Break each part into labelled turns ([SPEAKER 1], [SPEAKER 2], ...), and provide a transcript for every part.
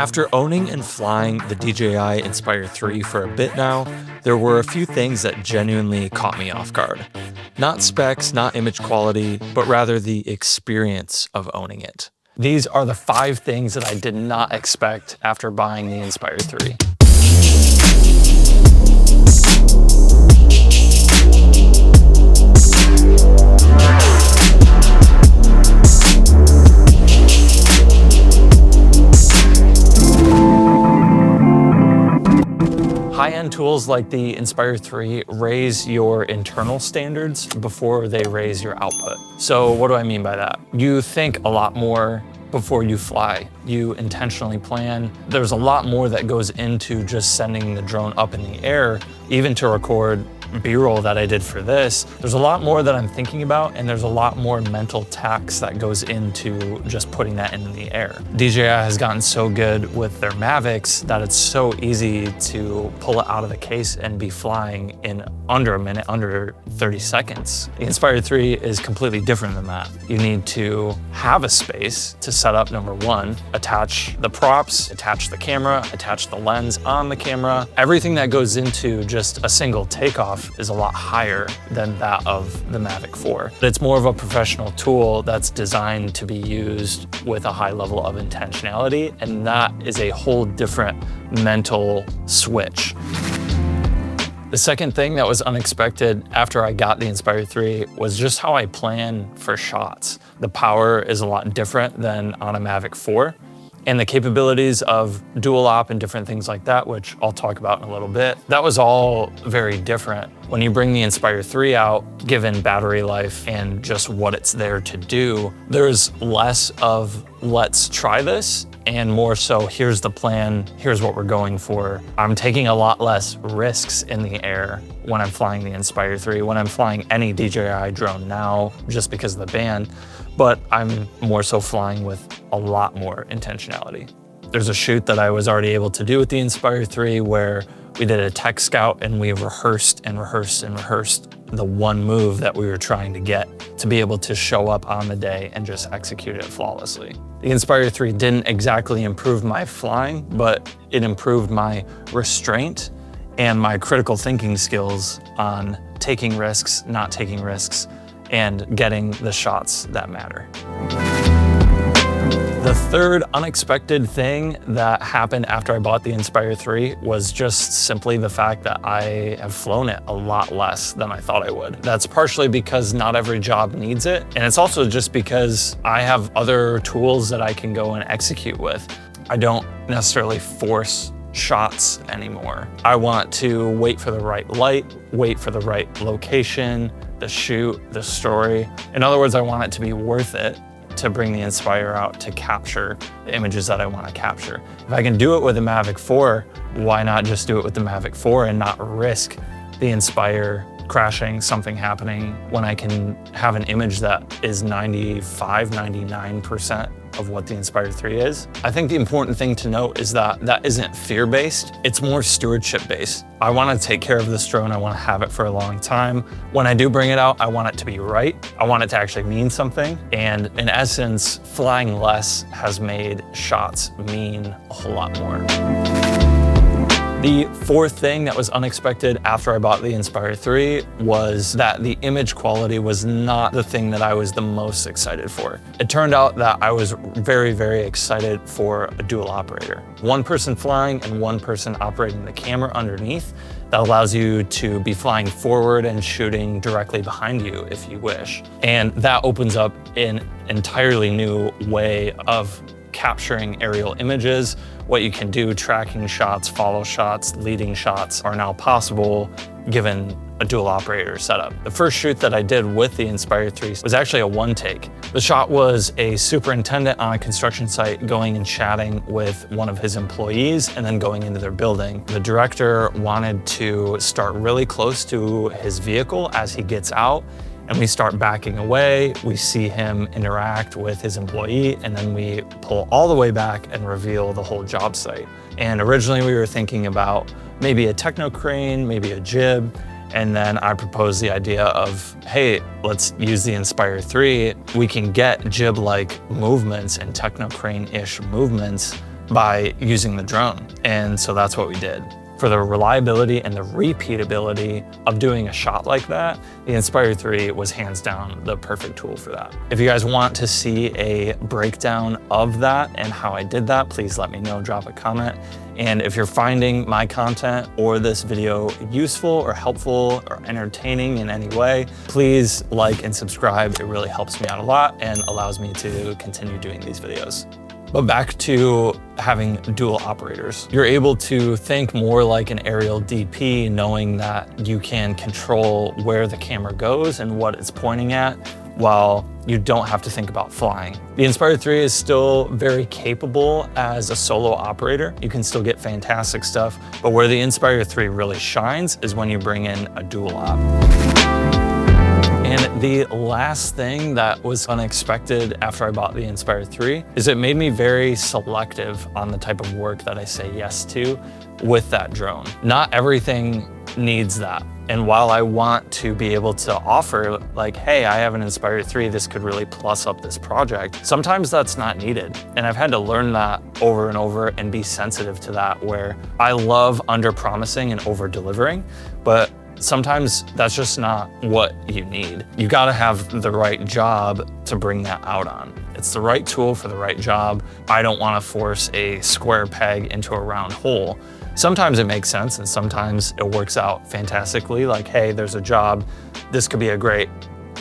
[SPEAKER 1] After owning and flying the DJI Inspire 3 for a bit now, there were a few things that genuinely caught me off guard. Not specs, not image quality, but rather the experience of owning it. These are the 5 things that I did not expect after buying the Inspire 3. High-end tools like the Inspire 3 raise your internal standards before they raise your output. So what do I mean by that? You think a lot more before you fly. You intentionally plan. There's a lot more that goes into just sending the drone up in the air, even to record B-roll that I did for this. There's a lot more that I'm thinking about, and there's a lot more mental tax that goes into just putting that in the air. DJI has gotten so good with their Mavics that it's so easy to pull it out of the case and be flying in under a minute, under 30 seconds. The Inspire 3 is completely different than that. You need to have a space to set up, number one, attach the props, attach the camera, attach the lens on the camera. Everything that goes into just a single takeoff is a lot higher than that of the Mavic 4. It's more of a professional tool that's designed to be used with a high level of intentionality, and that is a whole different mental switch. The second thing that was unexpected after I got the Inspire 3 was just how I plan for shots. The power is a lot different than on a Mavic 4. And the capabilities of dual op and different things like that, which I'll talk about in a little bit, that was all very different. When you bring the Inspire 3 out, given battery life and just what it's there to do, there's less of let's try this and more so here's the plan, here's what we're going for. I'm taking a lot less risks in the air when I'm flying the Inspire 3, when I'm flying any DJI drone now, just because of the band, but I'm more so flying with a lot more intentionality. There's a shoot that I was already able to do with the Inspire 3 where we did a tech scout and we rehearsed and rehearsed and rehearsed the one move that we were trying to get to be able to show up on the day and just execute it flawlessly. The Inspire 3 didn't exactly improve my flying, but it improved my restraint and my critical thinking skills on taking risks, not taking risks, and getting the shots that matter. The third unexpected thing that happened after I bought the Inspire 3 was just simply the fact that I have flown it a lot less than I thought I would. That's partially because not every job needs it, and it's also just because I have other tools that I can go and execute with. I don't necessarily force shots anymore. I want to wait for the right light, wait for the right location, the shoot, the story. In other words, I want it to be worth it to bring the Inspire out to capture the images that I want to capture. If I can do it with the Mavic 4, why not just do it with the Mavic 4 and not risk the Inspire crashing, something happening, when I can have an image that is 95, 99% of what the Inspire 3 is. I think the important thing to note is that that isn't fear-based, it's more stewardship-based. I want to take care of this drone, I want to have it for a long time. When I do bring it out, I want it to be right. I want it to actually mean something. And in essence, flying less has made shots mean a whole lot more. The fourth thing that was unexpected after I bought the Inspire 3 was that the image quality was not the thing that I was the most excited for. It turned out that I was very, very excited for a dual operator. One person flying and one person operating the camera underneath that allows you to be flying forward and shooting directly behind you if you wish. And that opens up an entirely new way of capturing aerial images. What you can do, tracking shots, follow shots, leading shots are now possible given a dual operator setup. The first shoot that I did with the Inspire 3 was actually a one take. The shot was a superintendent on a construction site going and chatting with one of his employees and then going into their building. The director wanted to start really close to his vehicle as he gets out, and we start backing away. We see him interact with his employee, and then we pull all the way back and reveal the whole job site. And originally we were thinking about maybe a techno crane, maybe a jib, and then I proposed the idea of, hey, let's use the Inspire 3. We can get jib-like movements and techno crane-ish movements by using the drone. And so that's what we did. For the reliability and the repeatability of doing a shot like that, the Inspire 3 was hands down the perfect tool for that. If you guys want to see a breakdown of that and how I did that, please let me know, drop a comment. And if you're finding my content or this video useful or helpful or entertaining in any way, please like and subscribe. It really helps me out a lot and allows me to continue doing these videos. But back to having dual operators. You're able to think more like an aerial DP, knowing that you can control where the camera goes and what it's pointing at, while you don't have to think about flying. The Inspire 3 is still very capable as a solo operator. You can still get fantastic stuff, but where the Inspire 3 really shines is when you bring in a dual op. And the last thing that was unexpected after I bought the Inspire 3 is it made me very selective on the type of work that I say yes to with that drone. Not everything needs that. And while I want to be able to offer like, hey, I have an Inspire 3, this could really plus up this project, sometimes that's not needed. And I've had to learn that over and over and be sensitive to that, where I love under promising and over delivering, but sometimes that's just not what you need. You gotta have the right job to bring that out on. It's the right tool for the right job. I don't wanna force a square peg into a round hole. Sometimes it makes sense and sometimes it works out fantastically. Like, hey, there's a job. This could be a great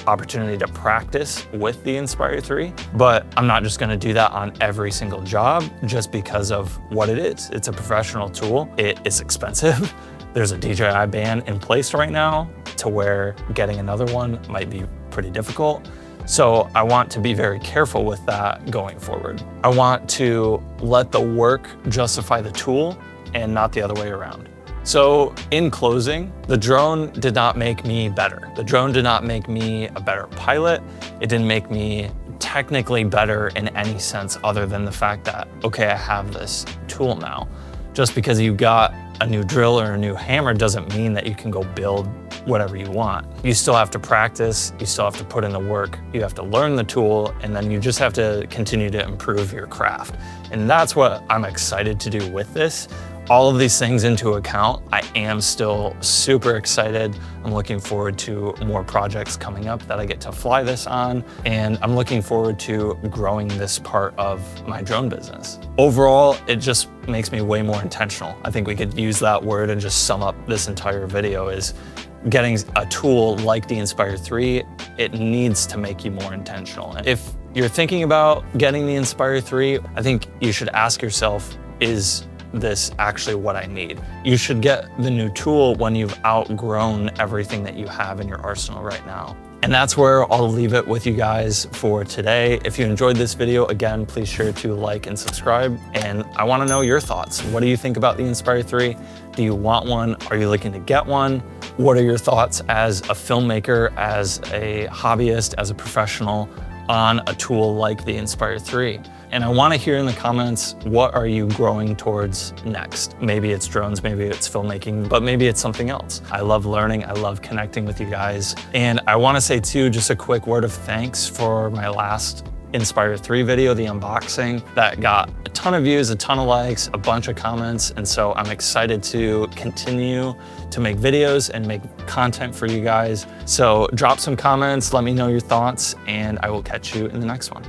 [SPEAKER 1] opportunity to practice with the Inspire 3, but I'm not just gonna do that on every single job just because of what it is. It's a professional tool. It is expensive. There's a DJI ban in place right now to where getting another one might be pretty difficult. So I want to be very careful with that going forward. I want to let the work justify the tool and not the other way around. So in closing, the drone did not make me better. The drone did not make me a better pilot. It didn't make me technically better in any sense other than the fact that, okay, I have this tool now. Just because you got a new drill or a new hammer doesn't mean that you can go build whatever you want. You still have to practice, you still have to put in the work, you have to learn the tool, and then you just have to continue to improve your craft. And that's what I'm excited to do with this. All of these things into account, I am still super excited. I'm looking forward to more projects coming up that I get to fly this on, and I'm looking forward to growing this part of my drone business. Overall, it just makes me way more intentional. I think we could use that word and just sum up this entire video is getting a tool like the Inspire 3, it needs to make you more intentional. And if you're thinking about getting the Inspire 3, I think you should ask yourself, is this actually what I need? You should get the new tool when you've outgrown everything that you have in your arsenal right now. And that's where I'll leave it with you guys for today. If you enjoyed this video, again, please sure to like and subscribe. And I wanna know your thoughts. What do you think about the Inspire 3? Do you want one? Are you looking to get one? What are your thoughts as a filmmaker, as a hobbyist, as a professional on a tool like the Inspire 3? And I want to hear in the comments, what are you growing towards next? Maybe it's drones, maybe it's filmmaking, but maybe it's something else. I love learning, I love connecting with you guys. And I want to say too, just a quick word of thanks for my last Inspire 3 video, the unboxing, that got a ton of views, a ton of likes, a bunch of comments. And so I'm excited to continue to make videos and make content for you guys. So drop some comments, let me know your thoughts, and I will catch you in the next one.